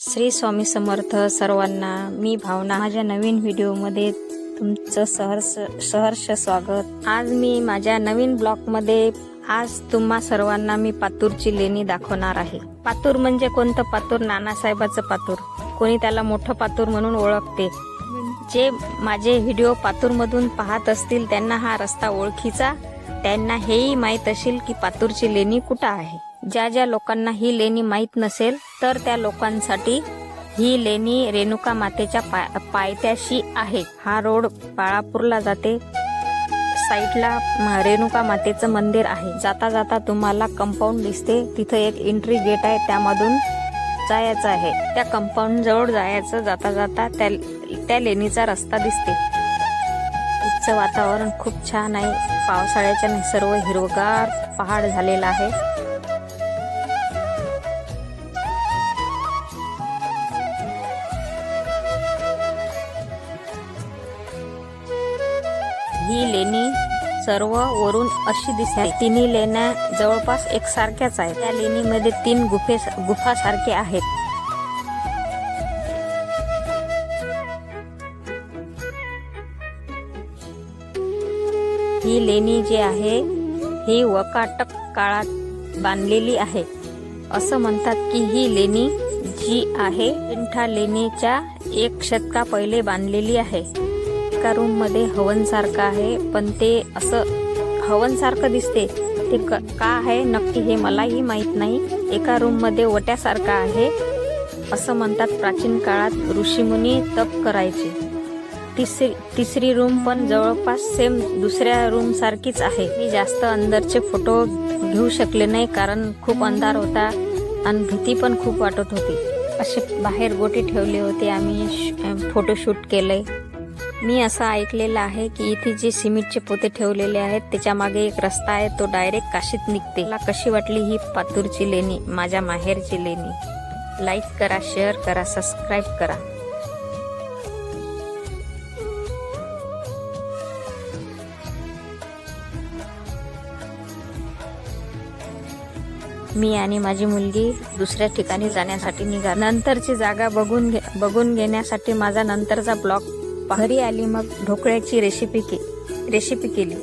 श्री स्वामी समर्थ सर्वांना। मी भावना माझ्या नवीन व्हिडिओमध्ये तुमचं सहर्ष स्वागत। आज मी माझ्या नवीन ब्लॉगमध्ये आज तुम्हा सर्वांना मी पातूरची लेणी दाखवणार आहे। पातूर म्हणजे कोणतं पातूर? नानासाहेबाचं पातूर, कोणी त्याला मोठं पातूर म्हणून ओळखते। जे माझे व्हिडिओ पातूरमधून पाहत असतील त्यांना हा रस्ता ओळखीचा, त्यांना हेही माहीत असेल की पातूरची लेणी कुठं आहे। ज्या लोकांना ही लेणी माहीत नसेल तर त्या लोकांसाठी ही लेणी रेणुका मातेच्या पायथ्याशी आहे। हा रोड बाळापूरला जाते, साईडला रेणुका मातेचं मंदिर आहे। जाता जाता तुम्हाला कंपाऊंड दिसते, तिथे एक एंट्री गेट आहे, त्यामधून जायचं आहे। त्या कंपाऊंड जवळ जायचं, जाता जाता त्या लेणीचा रस्ता दिसते। इथचं वातावरण खूप छान आहे, पावसाळ्याच्या सर्व हिरवगार पहाड झालेला आहे। ही लेणी सर्व वरून अशी दिसते। तिन्ही लेण्या जवळपास एकसारख्याच आहेत। त्या लेणीमध्ये 3 गुफासारखे आहेत। ही लेणी जी आहे ही वकाटक काळात बांधलेली आहे। असं म्हणतात की ही लेणी जी आहे पिंठा लेणीच्या 1 शतका पहिले बांधलेली आहे। एका रूम मध्ये हवन सारखं आहे, पण ते असं हवन सारखं दिसते, ते का आहे नक्की हे मलाही माहित नाही। एका रूम मध्ये वट्यासारखं आहे। असं म्हणतात प्राचीन काळात ऋषीमुनी तप करायचे। तिसरी रूम पण जवळपास सेम दुसऱ्या रूम सारखीच आहे। मी जास्त अंदरचे फोटो घेऊ शकले नाही कारण खूप अंधार होता आणि भीती पण खूप वाटत होती। असे बाहेर गोटी ठेवले होते, आम्ही फोटोशूट केलंय। मी असं ऐकलेलं आहे की इथे जे सिमेंटचे पोते ठेवलेले आहेत त्याच्या मागे एक रस्ता आहे, तो डायरेक्ट काशीत निघते। मला कशी वाटली ही पातूरची लेणी, माझ्या माहेरची लेणी? लाईक करा, शेअर करा, सबस्क्राईब करा। मी आणि माझी मुलगी दुसऱ्या ठिकाणी जाण्यासाठी निघालो। नंतरची जागा बघून घेण्यासाठी माझा नंतरचा ब्लॉग घरी आली, मग ढोकळ्याची रेसिपी केली।